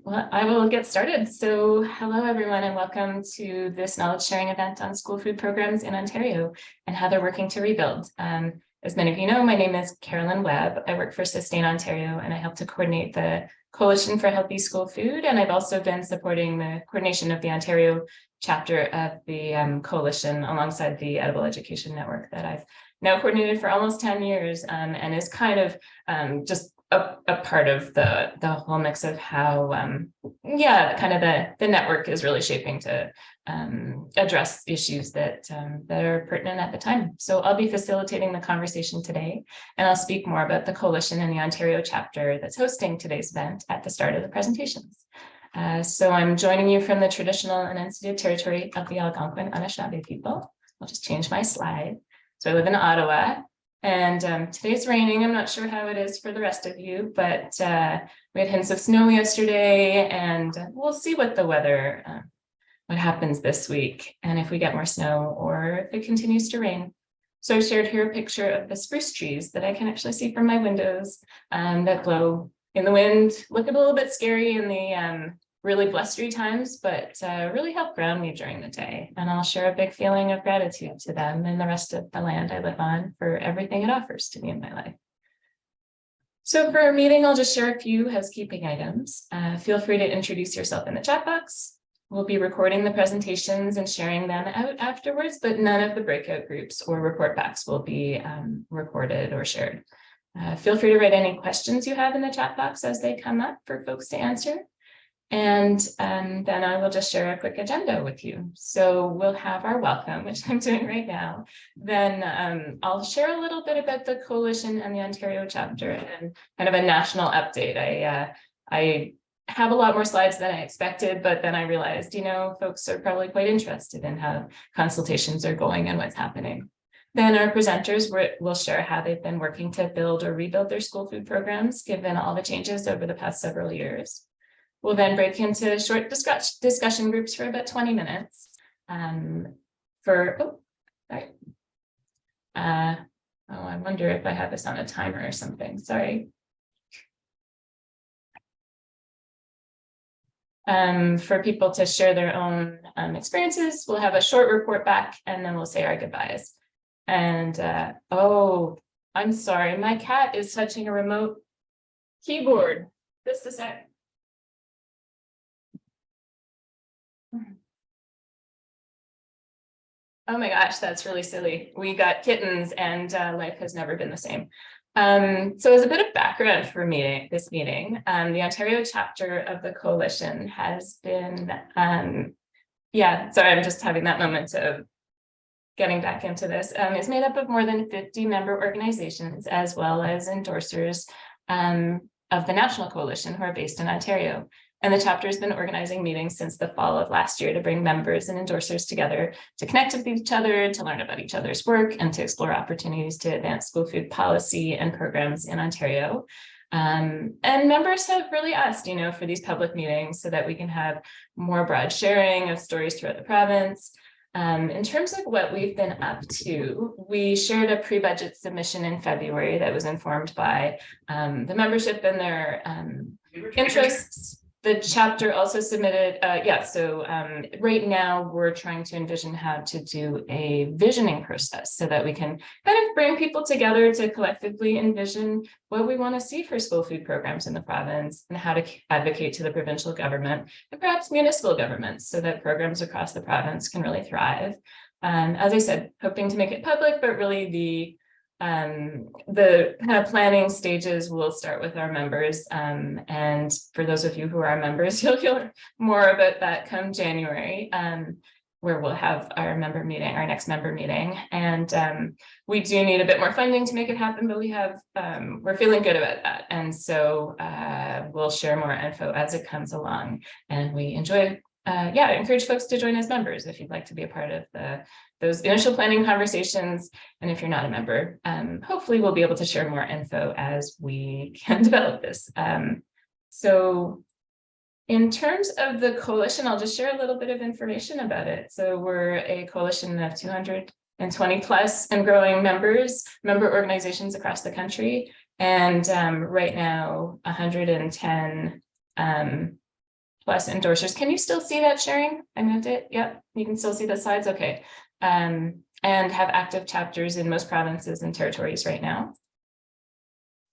Well, I will get started. So hello, everyone, and welcome to this knowledge sharing event on school food programs in Ontario and how they're working to rebuild. As many of you know, my name is Carolyn Webb. I work for Sustain Ontario, and I help to coordinate the Coalition for Healthy School Food. And I've also been supporting the coordination of the Ontario chapter of the coalition alongside the Edible Education Network that I've now coordinated for almost 10 years and is kind of just a part of the whole mix of how kind of the network is really shaping to address issues that are pertinent at the time. So I'll be facilitating the conversation today, and I'll speak more about the coalition and the Ontario chapter that's hosting today's event at the start of the presentations. So I'm joining you from the traditional and unceded territory of the Algonquin Anishinaabe people. I'll just change my slide. So I live in Ottawa. And today's raining. I'm not sure how it is for the rest of you, but we had hints of snow yesterday, and we'll see what the weather, what happens this week, and if we get more snow or if it continues to rain. So I've shared here a picture of the spruce trees that I can actually see from my windows that glow in the wind. Look a little bit scary in the really blustery times, but really help ground me during the day. And I'll share a big feeling of gratitude to them and the rest of the land I live on for everything it offers to me in my life. So for our meeting, I'll just share a few housekeeping items. Feel free to introduce yourself in the chat box. We'll be recording the presentations and sharing them out afterwards, but none of the breakout groups or report backs will be recorded or shared. Feel free to write any questions you have in the chat box as they come up for folks to answer. And then I will just share a quick agenda with you. So we'll have our welcome, which I'm doing right now. Then I'll share a little bit about the coalition and the Ontario chapter and kind of a national update. I have a lot more slides than I expected, but then I realized, folks are probably quite interested in how consultations are going and what's happening. Then our presenters will share how they've been working to build or rebuild their school food programs, given all the changes over the past several years. We'll then break into short discussion groups for about 20 minutes I wonder if I have this on a timer or something, sorry. For people to share their own experiences, we'll have a short report back and then we'll say our goodbyes. And I'm sorry, my cat is touching a remote keyboard. Just a sec. Oh my gosh, that's really silly. We got kittens and life has never been the same. So as a bit of background for this meeting, the Ontario chapter of the coalition has been, sorry, I'm just having that moment of getting back into this. It's made up of more than 50 member organizations as well as endorsers of the national coalition who are based in Ontario. And the chapter has been organizing meetings since the fall of last year to bring members and endorsers together to connect with each other, to learn about each other's work, and to explore opportunities to advance school food policy and programs in Ontario. And members have really asked, for these public meetings so that we can have more broad sharing of stories throughout the province. In terms of what we've been up to, we shared a pre-budget submission in February that was informed by the membership and their interests. The chapter also submitted, right now we're trying to envision how to do a visioning process so that we can kind of bring people together to collectively envision what we want to see for school food programs in the province and how to advocate to the provincial government and perhaps municipal governments so that programs across the province can really thrive. As I said, hoping to make it public, but really the kind of planning stages will start with our members. And for those of you who are members, you'll hear more about that come January, where we'll have our next member meeting. And we do need a bit more funding to make it happen, but we're feeling good about that. And so we'll share more info as it comes along. And we I encourage folks to join as members if you'd like to be a part of those initial planning conversations. And if you're not a member, hopefully we'll be able to share more info as we can develop this. So in terms of the coalition, I'll just share a little bit of information about it. So we're a coalition of 220 plus and growing member organizations across the country. And right now, 110 plus endorsers. Can you still see that sharing? I moved it. Yep, you can still see the slides. Okay. And have active chapters in most provinces and territories right now.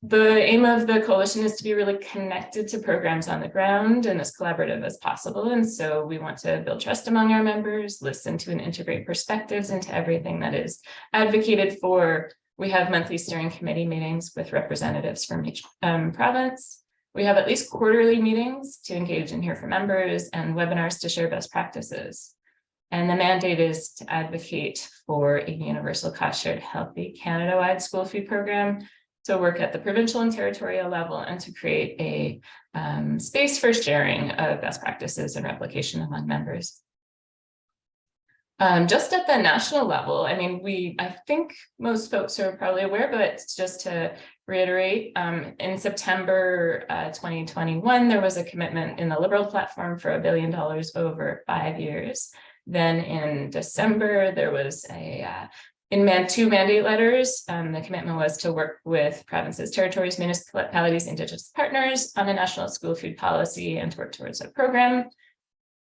The aim of the coalition is to be really connected to programs on the ground and as collaborative as possible. And so we want to build trust among our members, listen to and integrate perspectives into everything that is advocated for. We have monthly steering committee meetings with representatives from each province. We have at least quarterly meetings to engage and hear from members, and webinars to share best practices. And the mandate is to advocate for a universal cost-shared healthy Canada-wide school food program, to work at the provincial and territorial level, and to create a space for sharing of best practices and replication among members. Just at the national level, I mean, I think most folks are probably aware, but just to reiterate, in September 2021, there was a commitment in the Liberal platform for $1 billion over 5 years. Then in December, there was two mandate letters. The commitment was to work with provinces, territories, municipalities, Indigenous partners on a national school food policy and to work towards a program.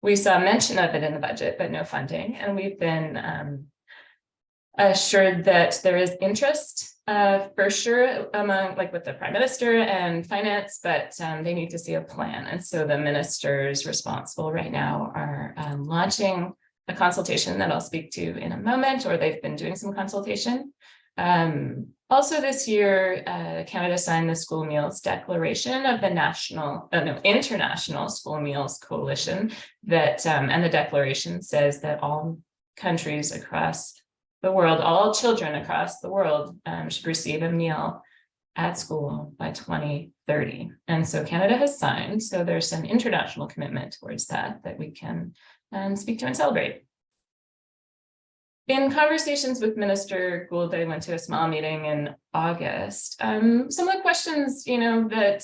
We saw mention of it in the budget, but no funding. And we've been assured that there is interest for sure among, like with the Prime Minister and finance, but they need to see a plan. And so the ministers responsible right now are launching a consultation that I'll speak to in a moment, or they've been doing some consultation. Also this year, Canada signed the School Meals Declaration of the International School Meals Coalition that, and the declaration says that all countries across the world, all children across the world should receive a meal at school by 2030. And so Canada has signed, so there's some international commitment towards that we can speak to and celebrate. In conversations with Minister Gould, I went to a small meeting in August. Some of the questions, that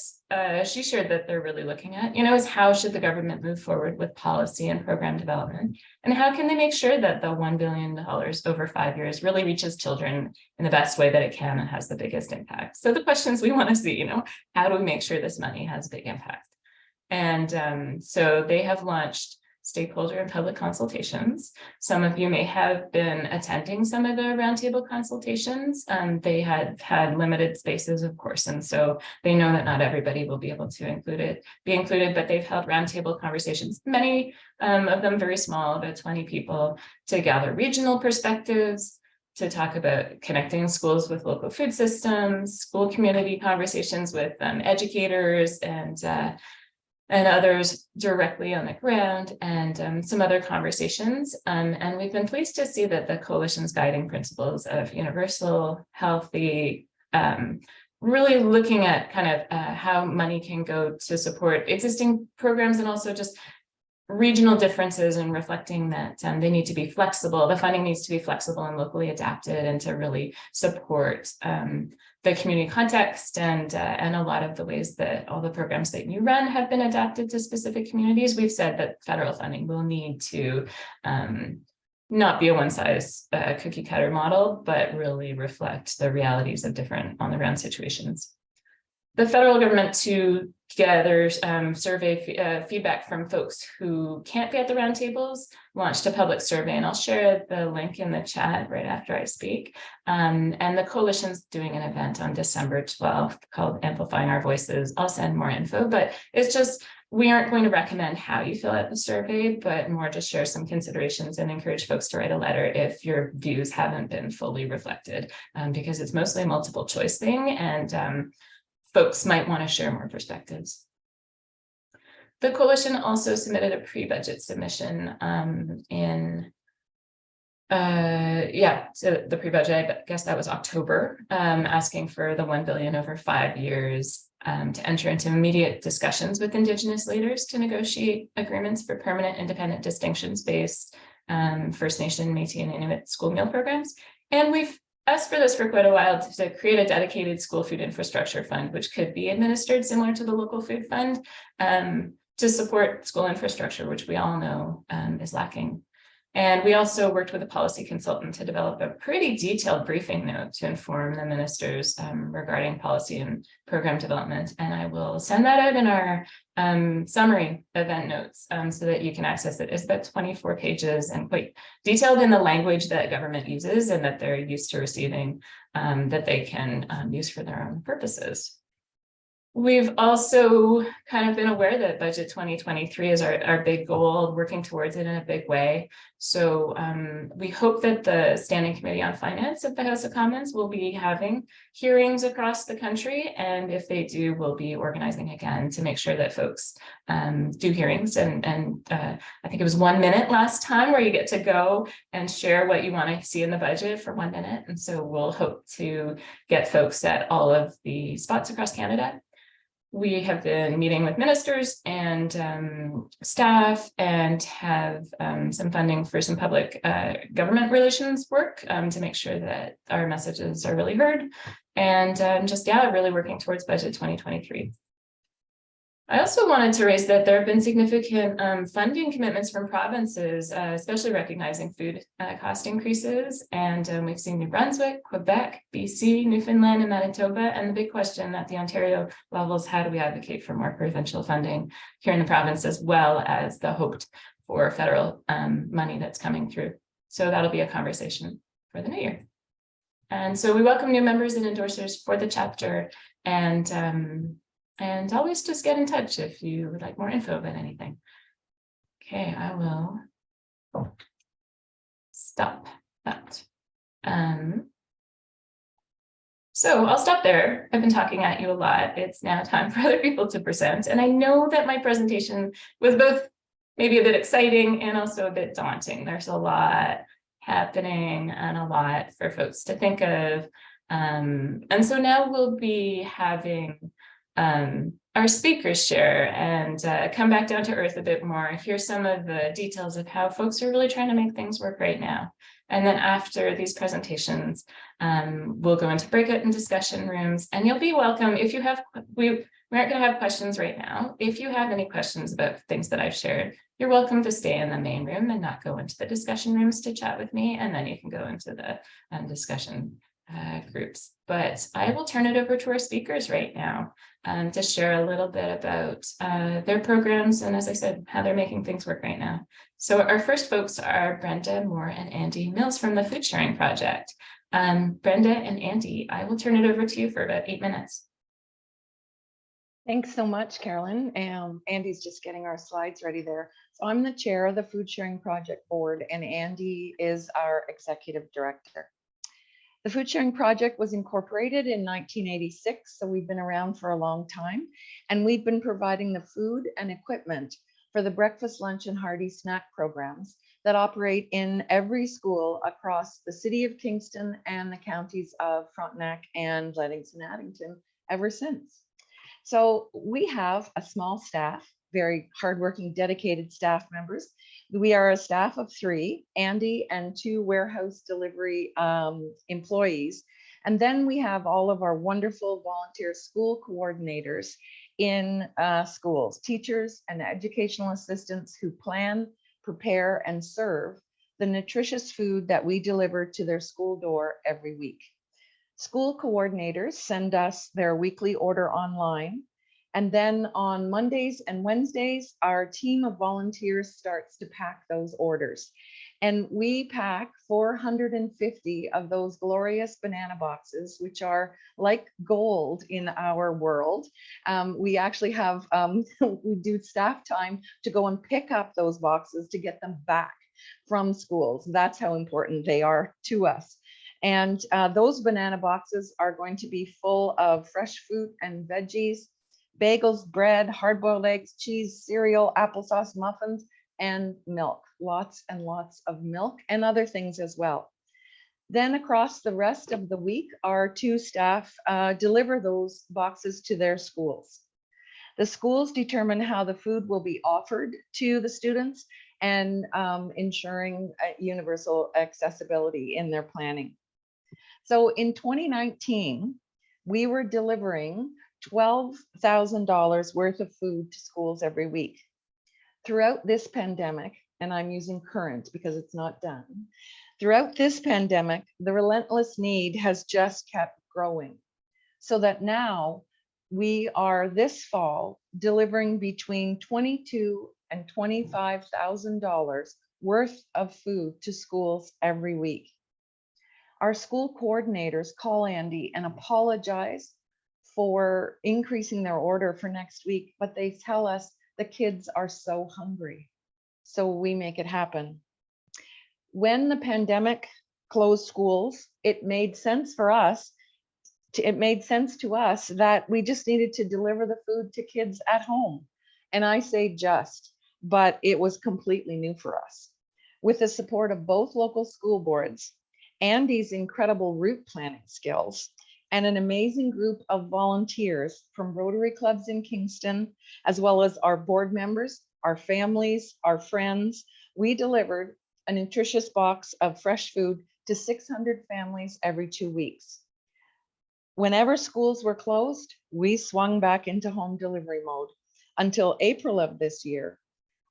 she shared that they're really looking at, is how should the government move forward with policy and program development? And how can they make sure that the $1 billion over 5 years really reaches children in the best way that it can and has the biggest impact? So the questions we want to see, how do we make sure this money has big impact? And so they have launched stakeholder and public consultations. Some of you may have been attending some of the roundtable consultations. They had limited spaces, of course, and so they know that not everybody will be able to be included, but they've held roundtable conversations, many of them very small, about 20 people, to gather regional perspectives, to talk about connecting schools with local food systems, school community conversations with educators and others directly on the ground, and some other conversations. And we've been pleased to see that the coalition's guiding principles of universal, healthy, really looking at kind of how money can go to support existing programs, and also just regional differences, and reflecting that they need to be flexible. The funding needs to be flexible and locally adapted, and to really support the community context, and a lot of the ways that all the programs that you run have been adapted to specific communities. We've said that federal funding will need to not be a one-size-cookie cutter model, but really reflect the realities of different on-the-ground situations. The federal government, to gather survey feedback from folks who can't be at the roundtables, launched a public survey, and I'll share the link in the chat right after I speak. And the coalition's doing an event on December 12th called Amplifying Our Voices. I'll send more info, but it's just, we aren't going to recommend how you fill out the survey, but more just share some considerations and encourage folks to write a letter if your views haven't been fully reflected, because it's mostly a multiple choice thing, and folks might want to share more perspectives. The coalition also submitted a pre-budget submission so the pre-budget, I guess that was October, asking for the $1 billion over 5 years to enter into immediate discussions with Indigenous leaders to negotiate agreements for permanent, independent, distinctions-based First Nation, Métis, and Inuit school meal programs. And we've asked for this for quite a while, to create a dedicated school food infrastructure fund, which could be administered similar to the local food fund, to support school infrastructure, which we all know is lacking. And we also worked with a policy consultant to develop a pretty detailed briefing note to inform the ministers regarding policy and program development. And I will send that out in our summary event notes so that you can access it. It's about 24 pages and quite detailed in the language that government uses and that they're used to receiving, that they can use for their own purposes. We've also kind of been aware that budget 2023 is our big goal, working towards it in a big way. So we hope that the Standing Committee on Finance of the House of Commons will be having hearings across the country. And if they do, we'll be organizing again to make sure that folks do hearings. And I think it was 1 minute last time where you get to go and share what you want to see in the budget for 1 minute. And so we'll hope to get folks at all of the spots across Canada. We have been meeting with ministers and staff and have some funding for some public government relations work to make sure that our messages are really heard. And really working towards budget 2023. I also wanted to raise that there have been significant funding commitments from provinces, especially recognizing food cost increases. And we've seen New Brunswick, Quebec, BC, Newfoundland, and Manitoba. And the big question at the Ontario level is how do we advocate for more provincial funding here in the province, as well as the hoped for federal money that's coming through. So that'll be a conversation for the new year. And so we welcome new members and endorsers for the chapter, and always just get in touch if you would like more info about anything. Okay, I will stop that. So I'll stop there. I've been talking at you a lot. It's now time for other people to present. And I know that my presentation was both maybe a bit exciting and also a bit daunting. There's a lot happening and a lot for folks to think of. And so now we'll be having our speakers share and come back down to earth a bit more, hear some of the details of how folks are really trying to make things work right now. And then after these presentations, we'll go into breakout and discussion rooms, and you'll be welcome if you have, we aren't going to have questions right now. If you have any questions about things that I've shared, you're welcome to stay in the main room and not go into the discussion rooms to chat with me, and then you can go into the discussion groups. But I will turn it over to our speakers right now to share a little bit about their programs and, as I said, how they're making things work right now. So our first folks are Brenda, Moore, and Andy Mills from the Food Sharing Project. Brenda and Andy, I will turn it over to you for about 8 minutes. Thanks so much, Carolyn. Andy's just getting our slides ready there. So I'm the chair of the Food Sharing Project Board, and Andy is our executive director. The Food Sharing Project was incorporated in 1986, so we've been around for a long time, and we've been providing the food and equipment for the breakfast, lunch, and hearty snack programs that operate in every school across the city of Kingston and the counties of Frontenac and Leadington-Addington ever since. So we have a small staff, very hardworking, dedicated staff members. We are a staff of 3, Andy and 2 warehouse delivery employees. And then we have all of our wonderful volunteer school coordinators in schools, teachers and educational assistants who plan, prepare, and serve the nutritious food that we deliver to their school door every week. School coordinators send us their weekly order online. And then on Mondays and Wednesdays, our team of volunteers starts to pack those orders. And we pack 450 of those glorious banana boxes, which are like gold in our world. We actually have, we do staff time to go and pick up those boxes to get them back from schools. That's how important they are to us. And those banana boxes are going to be full of fresh fruit and veggies, bagels, bread, hard-boiled eggs, cheese, cereal, applesauce, muffins, and milk. Lots and lots of milk and other things as well. Then across the rest of the week, our 2 staff deliver those boxes to their schools. The schools determine how the food will be offered to the students and ensuring universal accessibility in their planning. So in 2019, we were delivering $12,000 worth of food to schools every week. Throughout this pandemic, and I'm using current because it's not done. Throughout this pandemic, the relentless need has just kept growing, so that now we are this fall delivering between $22,000 and $25,000 worth of food to schools every week. Our school coordinators call Andy and apologize for increasing their order for next week, but they tell us the kids are so hungry. So we make it happen. When the pandemic closed schools, it made sense for us. It made sense to us that we just needed to deliver the food to kids at home. And I say just, but it was completely new for us. With the support of both local school boards, Andy's incredible route planning skills, and an amazing group of volunteers from Rotary clubs in Kingston, as well as our board members, our families, our friends, we delivered a nutritious box of fresh food to 600 families every 2 weeks. Whenever schools were closed, we swung back into home delivery mode until April of this year,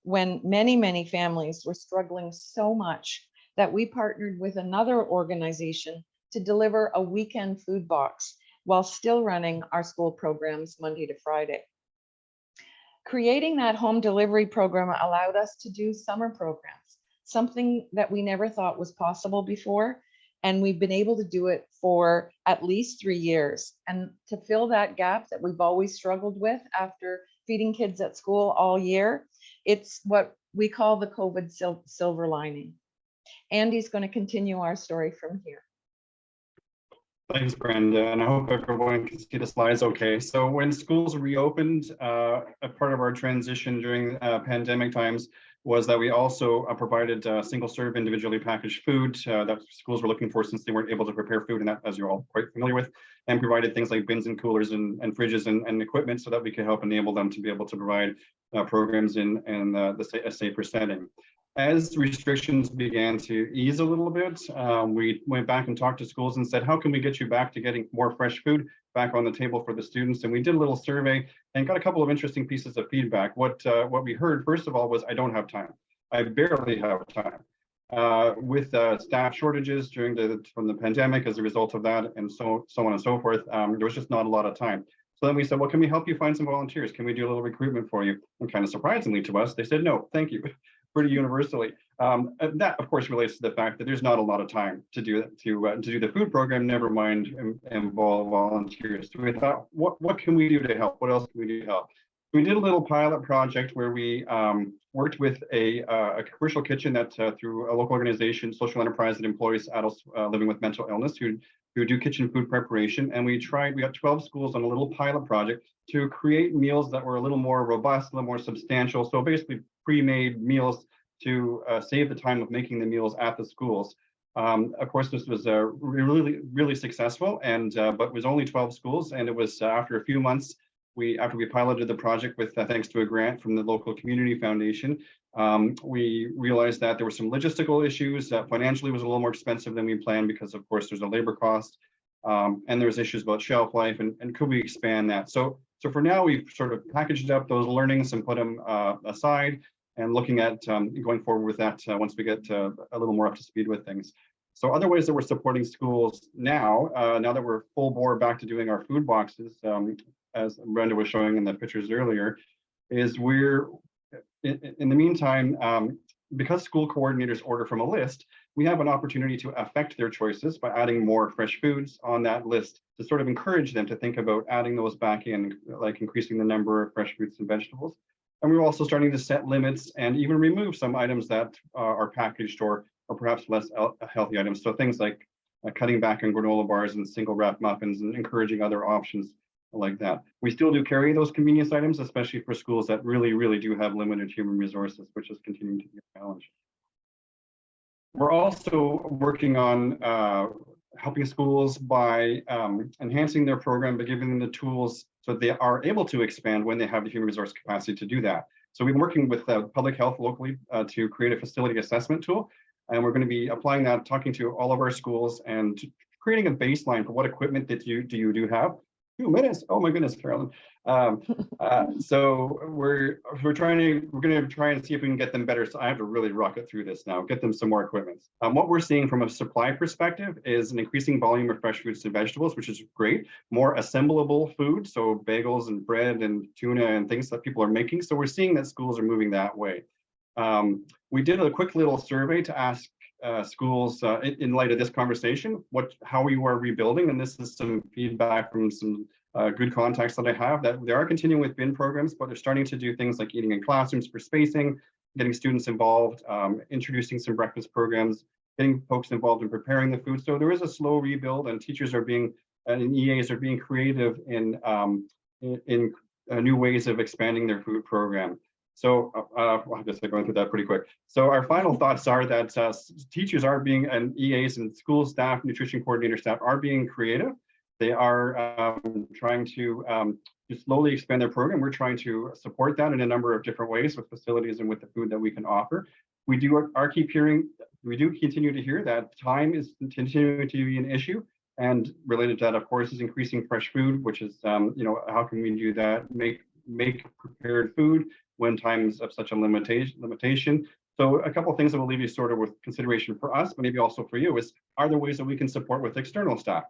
when many families were struggling so much that we partnered with another organization to deliver a weekend food box while still running our school programs Monday to Friday. Creating that home delivery program allowed us to do summer programs, something that we never thought was possible before. And we've been able to do it for at least 3 years. And to fill that gap that we've always struggled with after feeding kids at school all year, it's what we call the COVID silver lining. Andy's going to continue our story from here. Thanks, Brenda, and I hope everyone can see the slides okay. So when schools reopened, a part of our transition during pandemic times was that we also provided single-serve individually packaged food that schools were looking for since they weren't able to prepare food, and that, as you're all quite familiar with, and provided things like bins and coolers and fridges and equipment so that we could help enable them to be able to provide programs in a safer setting. As restrictions began to ease a little bit, we went back and talked to schools and said, how can we get you back to getting more fresh food back on the table for the students? And we did a little survey and got a couple of interesting pieces of feedback. What we heard, first of all, was I don't have time. I barely have time. With staff shortages from the pandemic as a result of that, and so on and so forth, there was just not a lot of time. So then we said, well, can we help you find some volunteers? Can we do a little recruitment for you? And kind of surprisingly to us, they said, no, thank you. Pretty universally. That, of course, relates to the fact that there's not a lot of time to do the food program, never mind involve volunteers. So we thought, what can we do to help? What else can we do to help? We did a little pilot project where we worked with a commercial kitchen that through a local organization, social enterprise that employs adults living with mental illness who do kitchen food preparation. And we got 12 schools on a little pilot project to create meals that were a little more robust, a little more substantial. So basically pre-made meals to save the time of making the meals at the schools. Of course, this was really successful, and but it was only 12 schools, and it was after a few months, after we piloted the project with thanks to a grant from the local community foundation, we realized that there were some logistical issues. Financially, it was a little more expensive than we planned because, of course, there's a labor cost, and there's issues about shelf life, and could we expand that? So for now, we've sort of packaged up those learnings and put them aside, and looking at going forward with that once we get a little more up to speed with things. So other ways that we're supporting schools now that we're full bore back to doing our food boxes, as Brenda was showing in the pictures earlier, is we're, in the meantime, because school coordinators order from a list, we have an opportunity to affect their choices by adding more fresh foods on that list to sort of encourage them to think about adding those back in, like increasing the number of fresh fruits and vegetables. And we're also starting to set limits and even remove some items that are packaged or perhaps less healthy items. So things like cutting back on granola bars and single wrap muffins and encouraging other options like that. We still do carry those convenience items, especially for schools that really do have limited human resources, which is continuing to be a challenge. We're also working on helping schools by enhancing their program, by giving them the tools so that they are able to expand when they have the human resource capacity to do that. So we've been working with public health locally to create a facility assessment tool, and we're going to be applying that, talking to all of our schools and creating a baseline for what equipment that you do have, 2 minutes. Oh my goodness, Carolyn. So we're going to try and see if we can get them better. So I have to really rocket through this now, get them some more equipment. What we're seeing from a supply perspective is an increasing volume of fresh fruits and vegetables, which is great. More assemblable food, so bagels and bread and tuna and things that people are making. So we're seeing that schools are moving that way. We did a quick little survey to ask schools in light of this conversation, how you are rebuilding, and this is some feedback from some good contacts that I have, that they are continuing with bin programs, but they're starting to do things like eating in classrooms for spacing, getting students involved, introducing some breakfast programs, getting folks involved in preparing the food. So there is a slow rebuild, and teachers are being, and EAs are being creative in new ways of expanding their food program. So I guess I'm going through that pretty quick. So our final thoughts are that teachers are being, and EAs and school staff, nutrition coordinator staff are being creative. They are trying to slowly expand their program. We're trying to support that in a number of different ways with facilities and with the food that we can offer. We do continue to hear that time is continuing to be an issue. And related to that, of course, is increasing fresh food, which is, how can we do that? Make prepared food when time is of such a limitation. So a couple of things that will leave you sort of with consideration for us, but maybe also for you, is are there ways that we can support with external staff?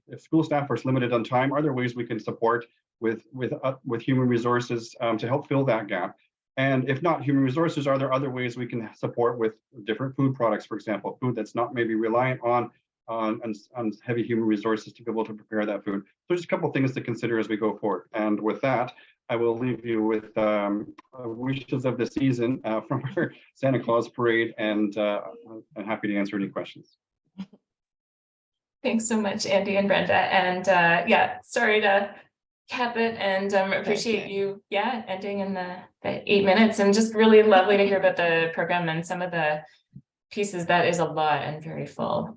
If school staff are limited on time, are there ways we can support with human resources to help fill that gap? And if not human resources, are there other ways we can support with different food products, for example, food that's not maybe reliant on heavy human resources to be able to prepare that food? So just a couple of things to consider as we go forward. And with that, I will leave you with wishes of the season from our Santa Claus parade, and I'm happy to answer any questions. Thanks so much, Andy and Brenda. And sorry to cap it, and appreciate you, ending in the 8 minutes, and just really lovely to hear about the program and some of the pieces. That is a lot and very full.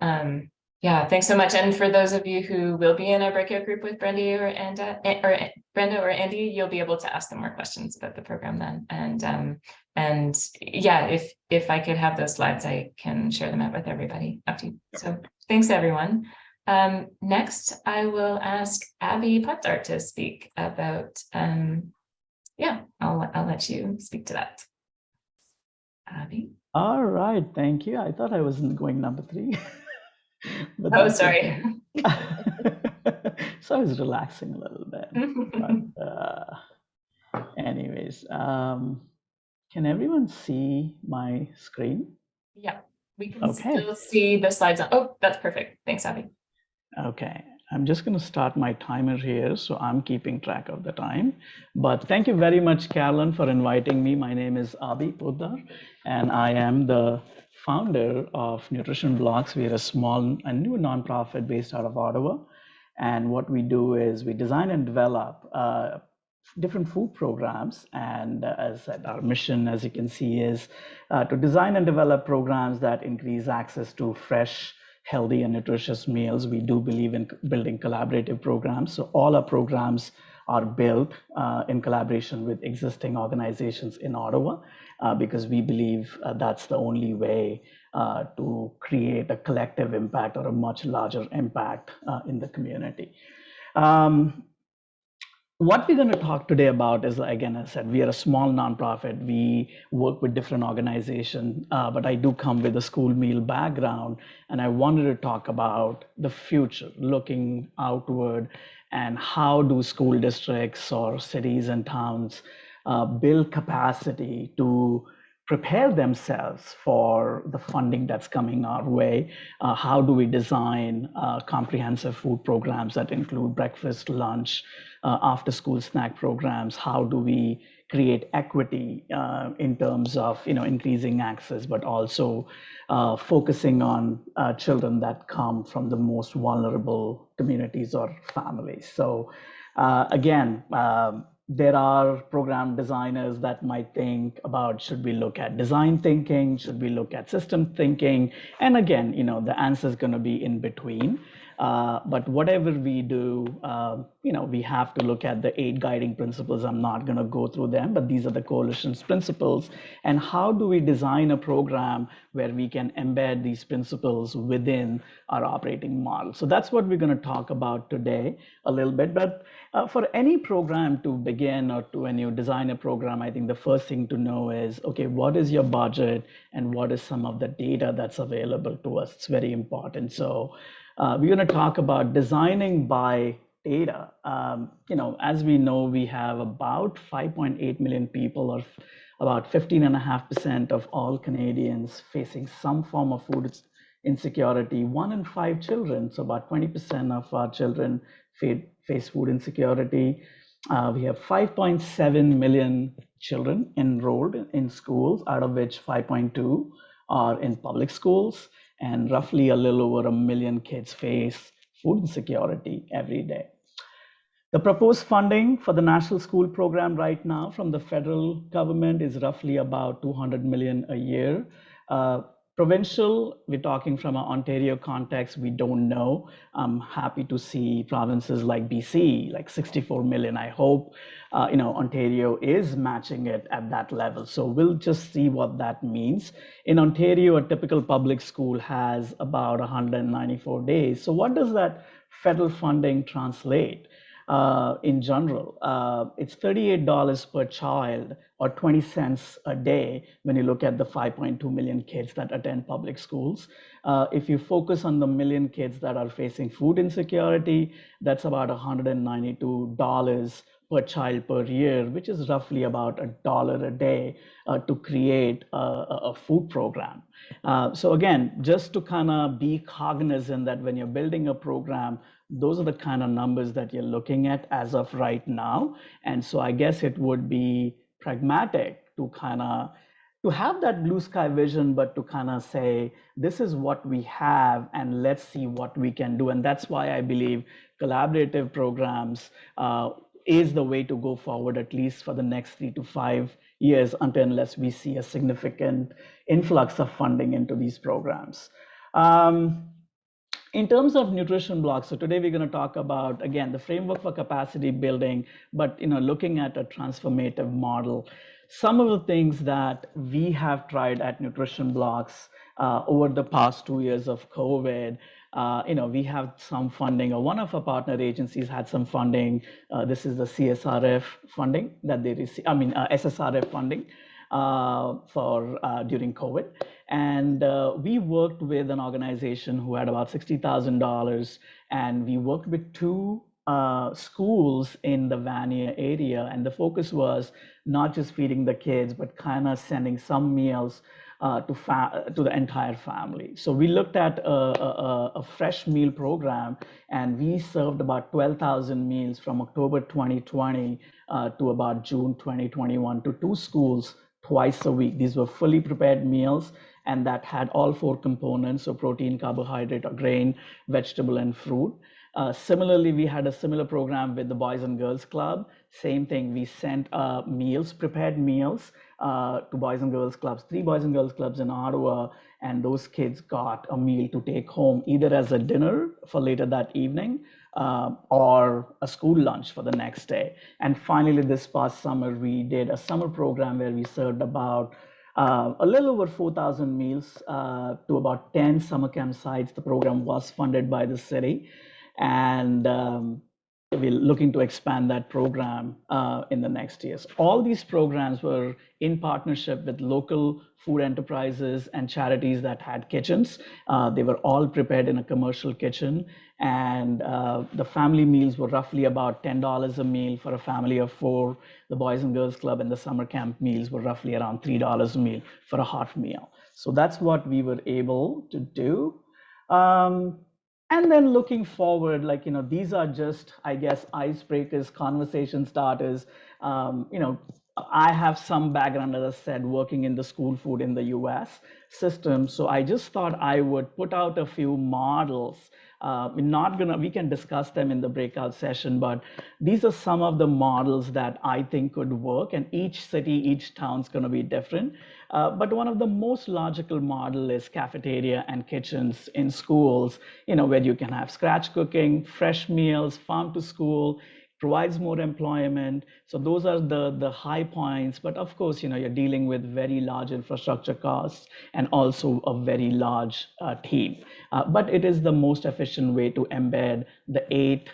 Thanks so much. And for those of you who will be in a breakout group with Brenda or Andy, you'll be able to ask them more questions about the program then. And if I could have those slides, I can share them out with everybody. Up to you. Yep. So thanks, everyone. Next, I will ask Abhi Potdar to speak about, I'll let you speak to that. Abhi. All right, thank you. I thought I wasn't going number 3. But sorry. So I was relaxing a little bit. But anyways, can everyone see my screen? Yeah, we can still see the slides on. Oh, that's perfect. Thanks, Abhi. Okay, I'm just going to start my timer here, so I'm keeping track of the time. But thank you very much, Carolyn, for inviting me. My name is Abhi Potdar, and I am the founder of Nutrition Blocs. We are a new nonprofit based out of Ottawa. And what we do is we design and develop different food programs. And as I said, our mission, as you can see, is to design and develop programs that increase access to fresh, healthy, and nutritious meals. We do believe in building collaborative programs. So all our programs are built in collaboration with existing organizations in Ottawa, because we believe that's the only way to create a collective impact or a much larger impact in the community. What we're going to talk today about is, again, as I said, we are a small nonprofit. We work with different organizations, but I do come with a school meal background, and I wanted to talk about the future, looking outward, and how do school districts or cities and towns build capacity to prepare themselves for the funding that's coming our way. How do we design comprehensive food programs that include breakfast, lunch, after school snack programs? How do we create equity in terms of increasing access, but also focusing on children that come from the most vulnerable communities or families? So again, there are program designers that might think about, should we look at design thinking? Should we look at system thinking? And again, the answer is going to be in between. But whatever we do, we have to look at the 8 guiding principles. I'm not going to go through them, but these are the coalition's principles. And how do we design a program where we can embed these principles within our operating model? So that's what we're going to talk about today a little bit. But for any program to begin, or to when you design a program, I think the first thing to know is, okay, what is your budget and what is some of the data that's available to us? It's very important. So we're going to talk about designing by data. As we know, we have about 5.8 million people, or about 15.5% of all Canadians facing some form of food insecurity. 1 in 5 children, so about 20% of our children face food insecurity. We have 5.7 million children enrolled in schools, out of which 5.2 are in public schools, and roughly a little over 1 million kids face food insecurity every day. The proposed funding for the national school program right now from the federal government is roughly about $200 million a year. Provincial, we're talking from an Ontario context, we don't know. I'm happy to see provinces like BC, like 64 million. I hope Ontario is matching it at that level. So we'll just see what that means. In Ontario, a typical public school has about 194 days. So what does that federal funding translate? In general, it's $38 per child, or 20 cents a day when you look at the 5.2 million kids that attend public schools. If you focus on the million kids that are facing food insecurity, that's about $192 per child per year, which is roughly about $1 a day to create a food program. So again, just to kind of be cognizant that when you're building a program, those are the kind of numbers that you're looking at as of right now. And so I guess it would be pragmatic to have that blue sky vision, but to kind of say, this is what we have and let's see what we can do. And that's why I believe collaborative programs is the way to go forward, at least for the next 3 to 5 years, unless we see a significant influx of funding into these programs. In terms of nutrition blocks, so today we're going to talk about, again, the framework for capacity building, but looking at a transformative model. Some of the things that we have tried at nutrition blocks over the past 2 years of COVID, we have some funding, or one of our partner agencies had some funding. This is the CSRF funding that they receive, SSRF funding for during COVID. And we worked with an organization who had about $60,000, and we worked with 2 schools in the Vanier area. And the focus was not just feeding the kids, but kind of sending some meals to the entire family. So we looked at a fresh meal program, and we served about 12,000 meals from October 2020 to about June 2021 to 2 schools twice a week. These were fully prepared meals, and that had all 4 components, so protein, carbohydrate, or grain, vegetable, and fruit. Similarly, we had a similar program with the Boys and Girls Club. Same thing, we sent meals, prepared meals to Boys and Girls Clubs, 3 Boys and Girls Clubs in Ottawa, and those kids got a meal to take home, either as a dinner for later that evening or a school lunch for the next day. And finally, this past summer, we did a summer program where we served about a little over 4,000 meals to about 10 summer camp sites. The program was funded by the city, and we're looking to expand that program in the next years. All these programs were in partnership with local food enterprises and charities that had kitchens. They were all prepared in a commercial kitchen, and the family meals were roughly about $10 a meal for a family of 4. The Boys and Girls Club and the summer camp meals were roughly around $3 a meal for a hot meal. So that's what we were able to do. And then looking forward, these are just, I guess, icebreakers, conversation starters. I have some background, as I said, working in the school food in the US system. So I just thought I would put out a few models. We can discuss them in the breakout session, but these are some of the models that I think could work, and each city, each town's going to be different. But one of the most logical model is cafeteria and kitchens in schools, where you can have scratch cooking, fresh meals, farm to school, provides more employment. So those are the high points. But of course, you're dealing with very large infrastructure costs and also a very large team. But it is the most efficient way to embed the 8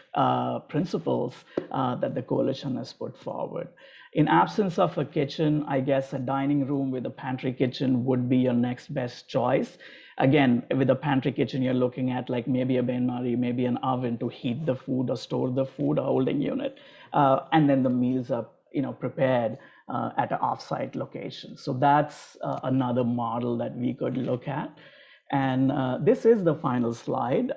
principles that the coalition has put forward. In absence of a kitchen, I guess a dining room with a pantry kitchen would be your next best choice. Again, with a pantry kitchen, you're looking at like maybe a bain-marie, maybe an oven to heat the food or store the food, a holding unit. And then the meals are prepared at an offsite location. So that's another model that we could look at. And this is the final slide.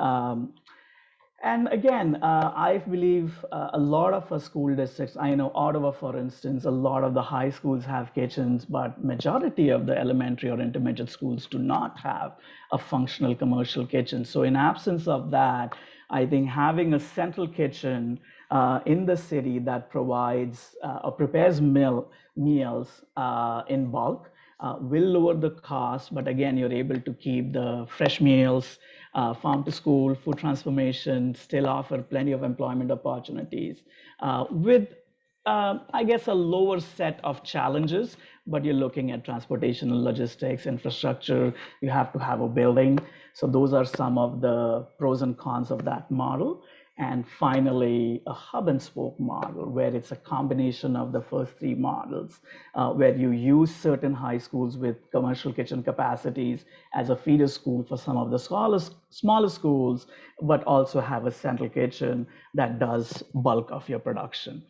And again, I believe a lot of our school districts, I know Ottawa, for instance, a lot of the high schools have kitchens, but majority of the elementary or intermediate schools do not have a functional commercial kitchen. So in absence of that, I think having a central kitchen in the city that provides or prepares meals in bulk will lower the cost, but again, you're able to keep the fresh meals, farm to school, food transformation, still offer plenty of employment opportunities with, I guess, a lower set of challenges, but you're looking at transportation and logistics, infrastructure, you have to have a building. So those are some of the pros and cons of that model. And finally, a hub and spoke model, where it's a combination of the first 3 models, where you use certain high schools with commercial kitchen capacities as a feeder school for some of the smaller schools, but also have a central kitchen that does bulk of your production.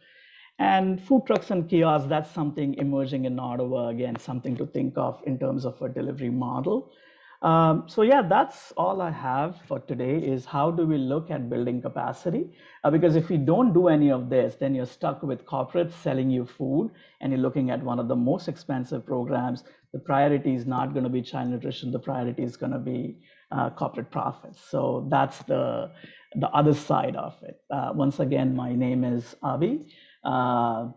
And food trucks and kiosks, that's something emerging in Ottawa, again, something to think of in terms of a delivery model. So yeah, that's all I have for today, is how do we look at building capacity? Because if we don't do any of this, then you're stuck with corporates selling you food, and you're looking at one of the most expensive programs. The priority is not going to be child nutrition. The priority is going to be corporate profits. So that's the other side of it. Once again, my name is Abhi.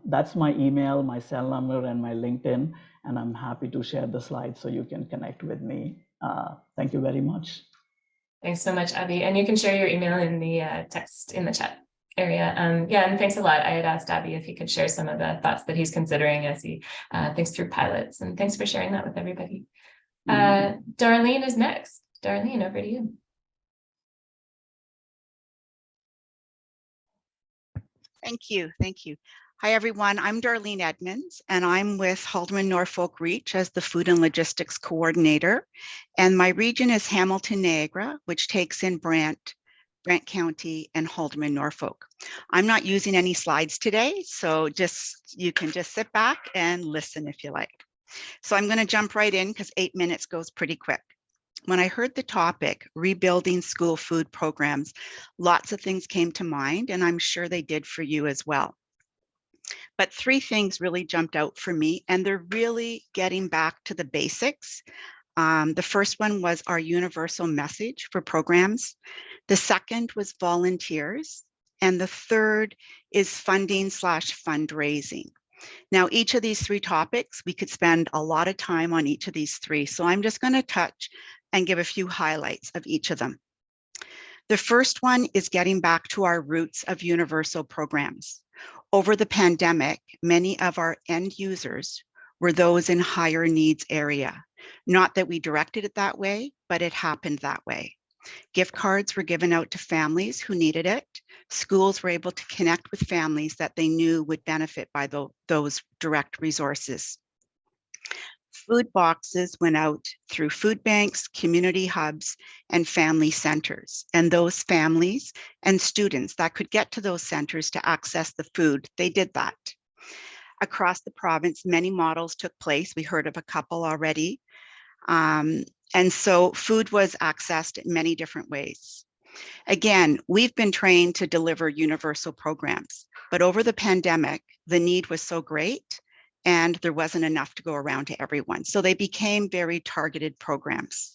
That's my email, my cell number, and my LinkedIn, and I'm happy to share the slides so you can connect with me. Thank you very much. Thanks so much, Abhi. And you can share your email in the text in the chat area. Yeah, and thanks a lot. I had asked Abhi if he could share some of the thoughts that he's considering as he thinks through pilots. And thanks for sharing that with everybody. Darlene is next. Darlene, over to you. Thank you. Thank you. Hi, everyone. I'm Darlene Edmonds, and I'm with Haldimand Norfolk Reach as the Food and Logistics Coordinator. And my region is Hamilton Niagara, which takes in Brant County, and Haldimand Norfolk. I'm not using any slides today, so you can just sit back and listen if you like. So I'm going to jump right in because 8 minutes goes pretty quick. When I heard the topic, rebuilding school food programs, lots of things came to mind, and I'm sure they did for you as well. But 3 things really jumped out for me, and they're really getting back to the basics. The first one was our universal message for programs. The second was volunteers. And the third is funding/fundraising. Now, each of these 3 topics, we could spend a lot of time on each of these 3. So I'm just going to touch and give a few highlights of each of them. The first one is getting back to our roots of universal programs. Over the pandemic, many of our end users were those in higher needs area. Not that we directed it that way, but it happened that way. Gift cards were given out to families who needed it. Schools were able to connect with families that they knew would benefit by those direct resources. Food boxes went out through food banks, community hubs, and family centers. And those families and students that could get to those centers to access the food, they did that. Across the province, many models took place. We heard of a couple already. And so food was accessed in many different ways. Again, we've been trained to deliver universal programs, but over the pandemic, the need was so great and there wasn't enough to go around to everyone. So they became very targeted programs.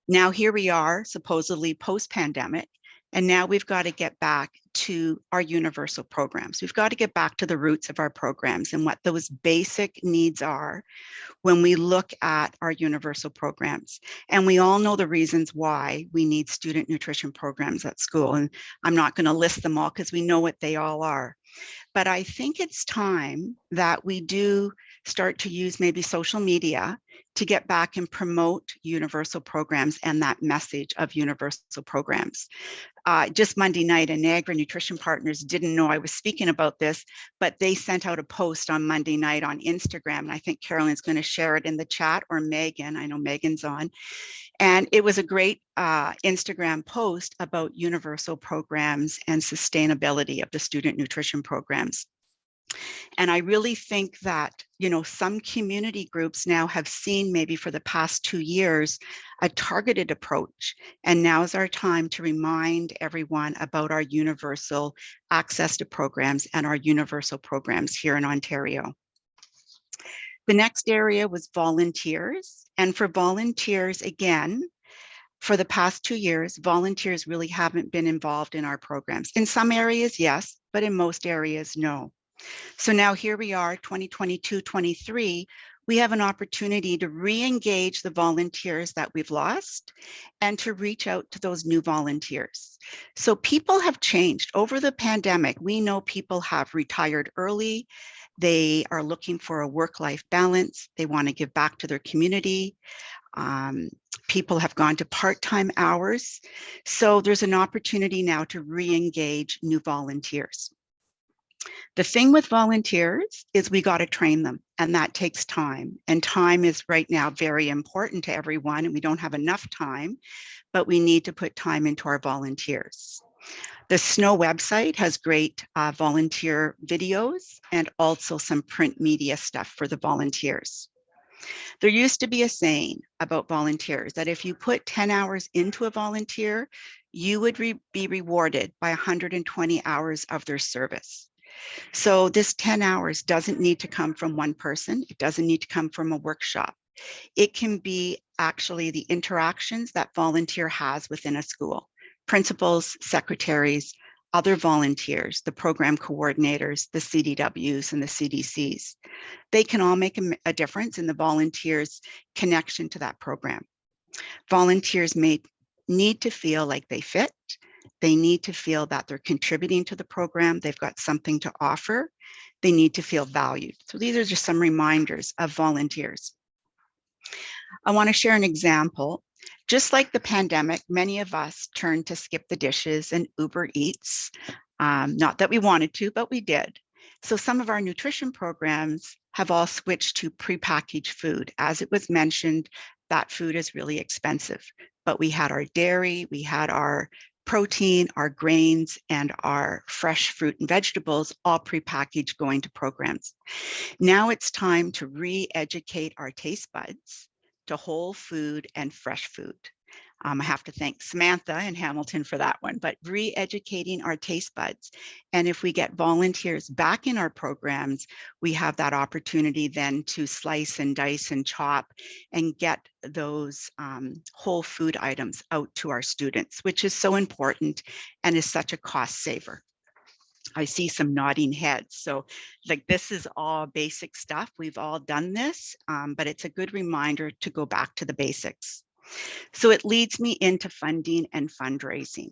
Now here we are, supposedly post-pandemic, and now we've got to get back to our universal programs. We've got to get back to the roots of our programs and what those basic needs are when we look at our universal programs. And we all know the reasons why we need student nutrition programs at school. And I'm not going to list them all because we know what they all are. But I think it's time that we do start to use maybe social media to get back and promote universal programs and that message of universal programs. Just Monday night, a Niagara Nutrition Partners didn't know I was speaking about this, but they sent out a post on Monday night on Instagram. And I think Carolyn's going to share it in the chat, or Megan, I know Megan's on. And it was a great Instagram post about universal programs and sustainability of the student nutrition programs. And I really think that, you know, some community groups now have seen, maybe for the past 2 years, a targeted approach. And now is our time to remind everyone about our universal access to programs and our universal programs here in Ontario. The next area was volunteers. And for volunteers, again, for the past 2 years, volunteers really haven't been involved in our programs. In some areas, yes, but in most areas, no. So now here we are, 2022-23, we have an opportunity to re-engage the volunteers that we've lost and to reach out to those new volunteers. So people have changed over the pandemic. We know people have retired early. They are looking for a work-life balance. They want to give back to their community. People have gone to part-time hours. So there's an opportunity now to re-engage new volunteers. The thing with volunteers is we got to train them, and that takes time. And time is right now very important to everyone, and we don't have enough time, but we need to put time into our volunteers. The SNOW website has great volunteer videos and also some print media stuff for the volunteers. There used to be a saying about volunteers that if you put 10 hours into a volunteer, you would be rewarded by 120 hours of their service. So this 10 hours doesn't need to come from one person. It doesn't need to come from a workshop. It can be actually the interactions that volunteer has within a school. Principals, secretaries, other volunteers, the program coordinators, the CDWs and the CDCs. They can all make a difference in the volunteers' connection to that program. Volunteers may need to feel like they fit. They need to feel that they're contributing to the program. They've got something to offer. They need to feel valued. So these are just some reminders of volunteers. I want to share an example. Just like the pandemic, many of us turned to skip the dishes and Uber Eats. Not that we wanted to, but we did. So some of our nutrition programs have all switched to prepackaged food. As it was mentioned, that food is really expensive. But we had our dairy, we had our protein, our grains, and our fresh fruit and vegetables all prepackaged going to programs. Now it's time to re-educate our taste buds to whole food and fresh food. I have to thank Samantha in Hamilton for that one, but re-educating our taste buds. And if we get volunteers back in our programs, we have that opportunity then to slice and dice and chop and get those whole food items out to our students, which is so important and is such a cost saver. I see some nodding heads. So like this is all basic stuff. We've all done this, but it's a good reminder to go back to the basics. So it leads me into funding and fundraising.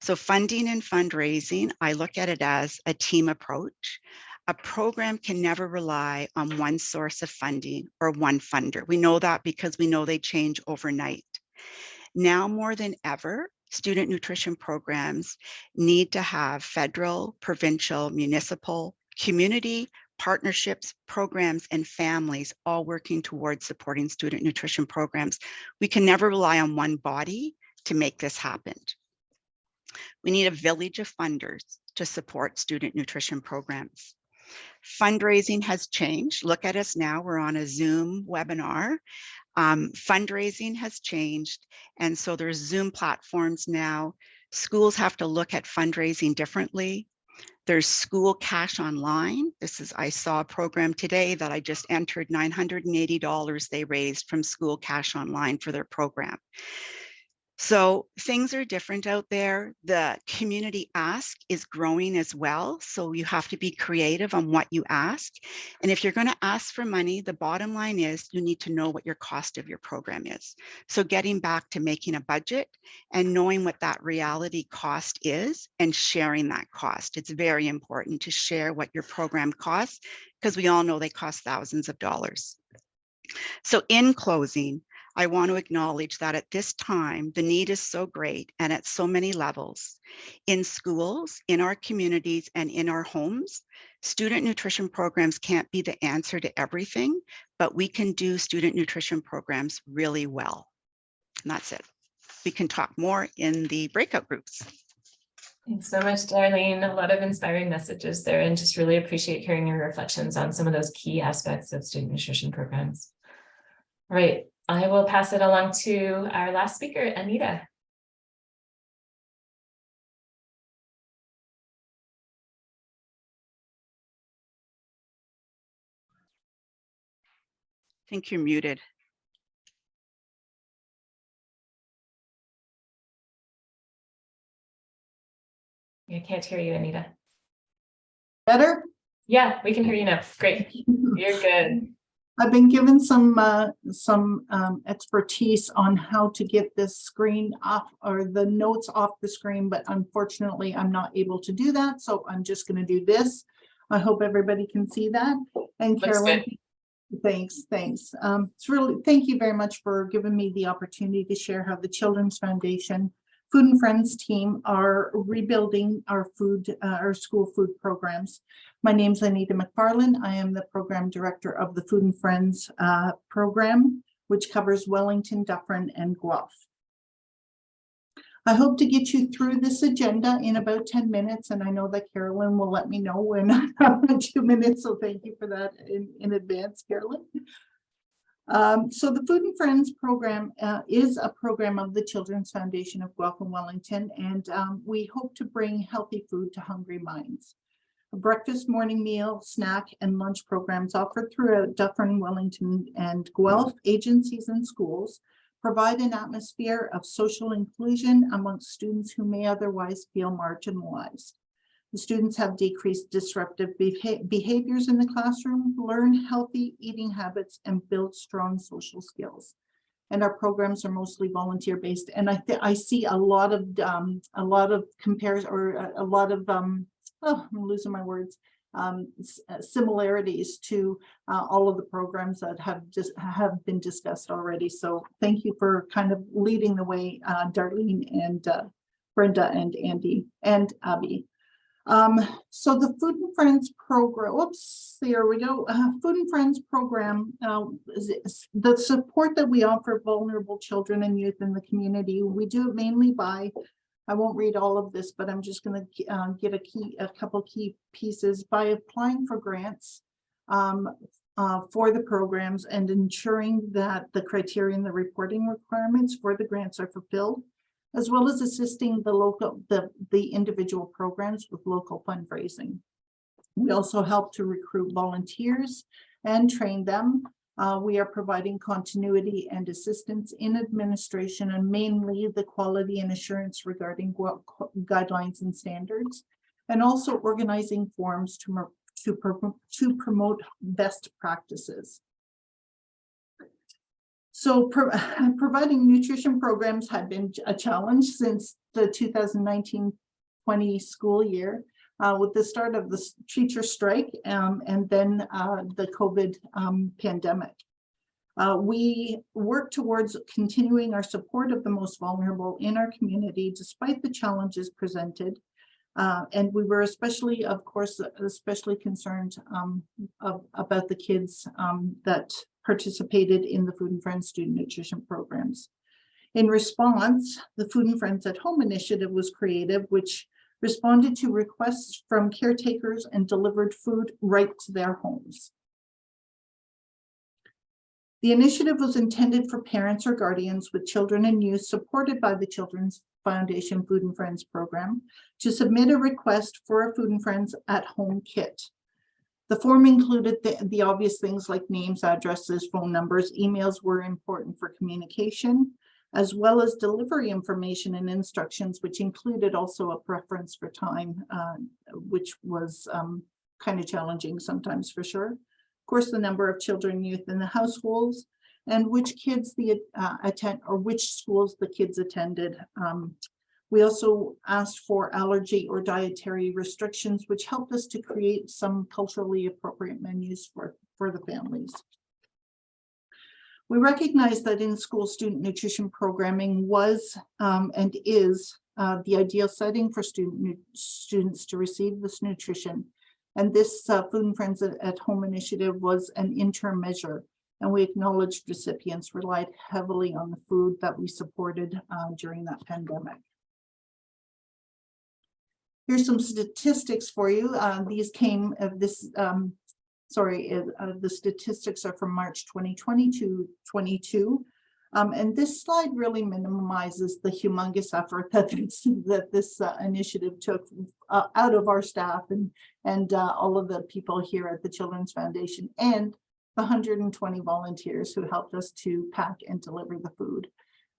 So funding and fundraising, I look at it as a team approach. A program can never rely on one source of funding or one funder. We know that because we know they change overnight. Now more than ever, student nutrition programs need to have federal, provincial, municipal, community, partnerships, programs, and families all working towards supporting student nutrition programs. We can never rely on one body to make this happen. We need a village of funders to support student nutrition programs. Fundraising has changed. Look at us now, we're on a Zoom webinar. Fundraising has changed, and so there's Zoom platforms now. Schools have to look at fundraising differently. There's school cash online. I saw a program today that I just entered, $980 they raised from school cash online for their program. So things are different out there. The community ask is growing as well. So you have to be creative on what you ask. And if you're going to ask for money, the bottom line is you need to know what your cost of your program is. So getting back to making a budget and knowing what that reality cost is and sharing that cost. It's very important to share what your program costs, because we all know they cost thousands of dollars. So in closing, I want to acknowledge that at this time, the need is so great and at so many levels. In schools, in our communities, and in our homes, student nutrition programs can't be the answer to everything, but we can do student nutrition programs really well. And that's it. We can talk more in the breakout groups. Thanks so much, Darlene. A lot of inspiring messages there, and just really appreciate hearing your reflections on some of those key aspects of student nutrition programs. All right, I will pass it along to our last speaker, Anita. I think you're muted. I can't hear you, Anita. Better? Yeah, we can hear you now. Great. You're good. I've been given some expertise on how to get this screen off, or the notes off the screen, but unfortunately I'm not able to do that. So I'm just going to do this. I hope everybody can see that. And Carolyn, thanks. It's really, thank you very much for giving me the opportunity to share how the Children's Foundation Food and Friends team are rebuilding our school food programs. My name is Anita Macfarlane. I am the program director of the Food and Friends program, which covers Wellington, Dufferin, and Guelph. I hope to get you through this agenda in about 10 minutes, and I know that Carolyn will let me know when I'm 2 minutes, so thank you for that in advance, Carolyn. So the Food and Friends program is a program of the Children's Foundation of Guelph and Wellington, and we hope to bring healthy food to hungry minds. A breakfast, morning meal, snack, and lunch programs offered throughout Dufferin, Wellington, and Guelph agencies and schools provide an atmosphere of social inclusion amongst students who may otherwise feel marginalized. The students have decreased disruptive behaviors in the classroom, learn healthy eating habits, and build strong social skills. And our programs are mostly volunteer-based. And I see a lot of comparison, or a lot of I'm losing my words, similarities to all of the programs that have been discussed already. So thank you for kind of leading the way, Darlene and Brenda and Andy and Abhi. So the Food and Friends program, whoops, there we go. Food and Friends program, the support that we offer vulnerable children and youth in the community, we do it mainly by, I won't read all of this, but I'm just going to give a couple key pieces by applying for grants for the programs and ensuring that the criteria and the reporting requirements for the grants are fulfilled, as well as assisting the individual programs with local fundraising. We also help to recruit volunteers and train them. We are providing continuity and assistance in administration, and mainly the quality and assurance regarding guidelines and standards, and also organizing forums to promote best practices. So providing nutrition programs had been a challenge since the 2019-20 school year, with the start of the teacher strike and then the COVID pandemic. We work towards continuing our support of the most vulnerable in our community, despite the challenges presented. And we were especially, of course, concerned about the kids that participated in the Food and Friends student nutrition programs. In response, the Food and Friends at Home initiative was created, which responded to requests from caretakers and delivered food right to their homes. The initiative was intended for parents or guardians with children and youth supported by the Children's Foundation Food and Friends program to submit a request for a Food and Friends at home kit. The form included the obvious things like names, addresses, phone numbers. Emails were important for communication, as well as delivery information and instructions, which included also a preference for time, which was kind of challenging sometimes for sure. Of course, the number of children, youth in the households, and which kids attend or which schools the kids attended. We also asked for allergy or dietary restrictions, which helped us to create some culturally appropriate menus for the families. We recognize that in-school student nutrition programming was and is the ideal setting for students to receive this nutrition. And this Food and Friends at Home initiative was an interim measure, and we acknowledged recipients relied heavily on the food that we supported during that pandemic. Here's some statistics for you. These came of this, the statistics are from March 2020 to 22. And this slide really minimizes the humongous effort that this initiative took out of our staff and all of the people here at the Children's Foundation and the 120 volunteers who helped us to pack and deliver the food.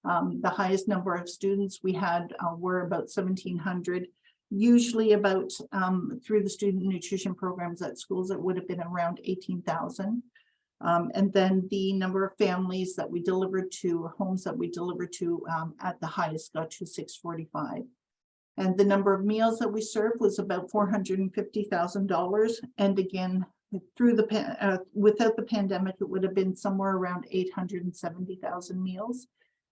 The highest number of students we had were about 1,700. Usually about through the student nutrition programs at schools, it would have been around 18,000. And then the number of families that we delivered to, homes that we delivered to at the highest got to 645. And the number of meals that we served was about $450,000. And again, through the without the pandemic, it would have been somewhere around 870,000 meals.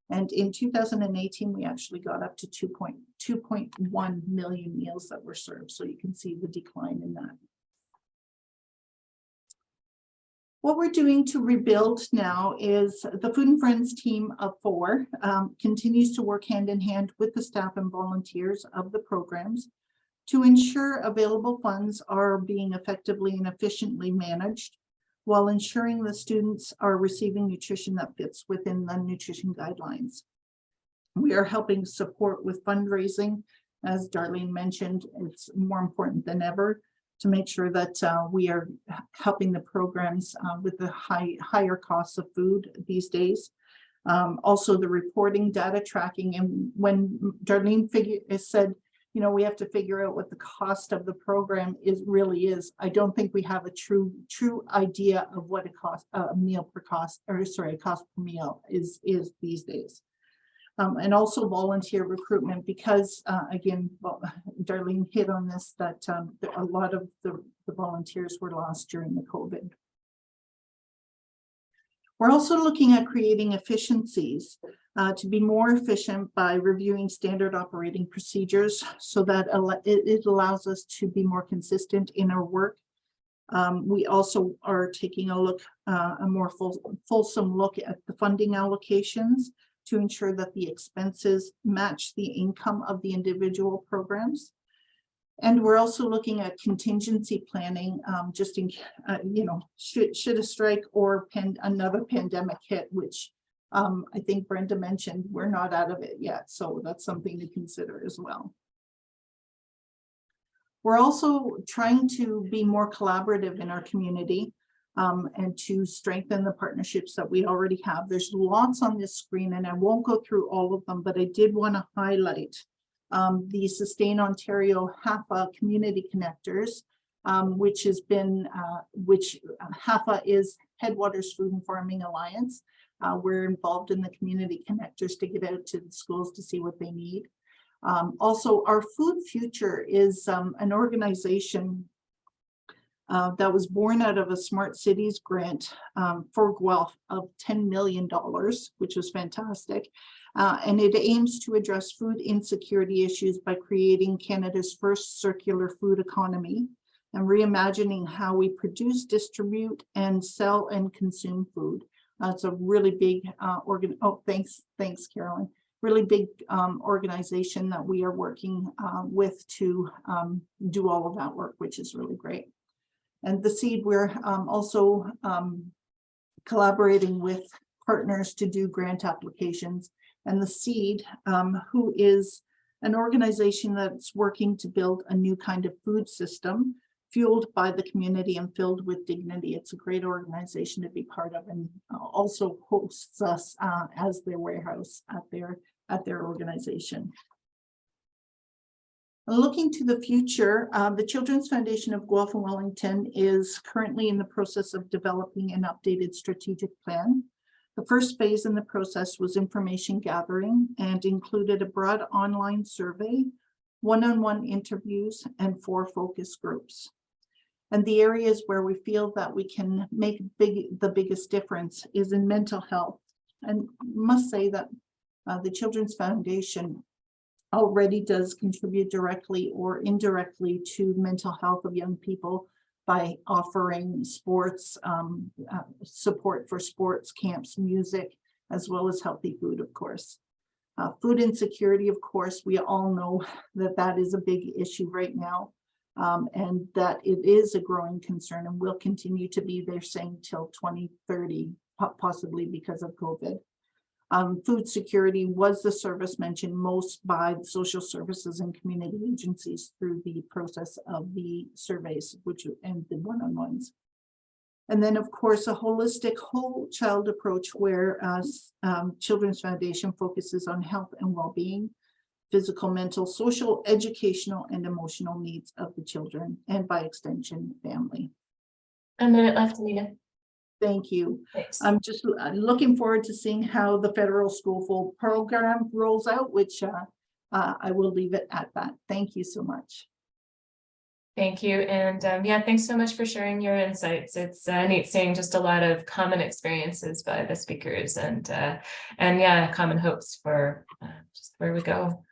And in 2018, we actually got up to 2.1 million meals that were served. So you can see the decline in that. What we're doing to rebuild now is the Food and Friends team of 4 continues to work hand in hand with the staff and volunteers of the programs to ensure available funds are being effectively and efficiently managed, while ensuring the students are receiving nutrition that fits within the nutrition guidelines. We are helping support with fundraising. As Darlene mentioned, it's more important than ever to make sure that we are helping the programs with the higher costs of food these days. Also the reporting, data tracking, and when Darlene said, you know, we have to figure out what the cost of the program really is. I don't think we have a true idea of what a cost a cost per meal is these days. And also volunteer recruitment, because again, Darlene hit on this, that a lot of the volunteers were lost during the COVID. We're also looking at creating efficiencies to be more efficient by reviewing standard operating procedures so that it allows us to be more consistent in our work. We also are taking a look, a more fulsome look at the funding allocations to ensure that the expenses match the income of the individual programs. And we're also looking at contingency planning, just in, you know, should a strike or another pandemic hit, which I think Brenda mentioned, we're not out of it yet. So that's something to consider as well. We're also trying to be more collaborative in our community and to strengthen the partnerships that we already have. There's lots on this screen and I won't go through all of them, but I did want to highlight the Sustain Ontario HAFA Community Connectors, which has been, HAFA is Headwaters Food and Farming Alliance. We're involved in the community connectors to get out to the schools to see what they need. Also, our Food Future is an organization that was born out of a Smart Cities grant for Guelph of $10 million, which was fantastic. And it aims to address food insecurity issues by creating Canada's first circular food economy and reimagining how we produce, distribute, and sell and consume food. It's a really big thanks, Carolyn. Really big organization that we are working with to do all of that work, which is really great. And the Seed, we're also collaborating with partners to do grant applications. and The Seed, who is an organization that's working to build a new kind of food system fueled by the community and filled with dignity. It's a great organization to be part of, and also hosts us as their warehouse at their organization. Looking to the future, the Children's Foundation of Guelph and Wellington is currently in the process of developing an updated strategic plan. The first phase in the process was information gathering and included a broad online survey, one-on-one interviews, and 4 focus groups. And the areas where we feel that we can make the biggest difference is in mental health. And must say that the Children's Foundation already does contribute directly or indirectly to mental health of young people by offering sports, support for sports camps, music, as well as healthy food, of course. Food insecurity, of course, we all know that that is a big issue right now, and that it is a growing concern and will continue to be, they're saying, till 2030, possibly because of COVID. Food security was the service mentioned most by social services and community agencies through the process of the surveys, and the one-on-ones. And then, of course, a holistic whole child approach where Children's Foundation focuses on health and well-being, physical, mental, social, educational, and emotional needs of the children, and by extension, family. A minute left, Anita. Thank you. Thanks. I'm just looking forward to seeing how the federal school food program rolls out, which I will leave it at that. Thank you so much. Thank you. And yeah, thanks so much for sharing your insights. It's neat seeing just a lot of common experiences by the speakers and yeah, common hopes for just where we go.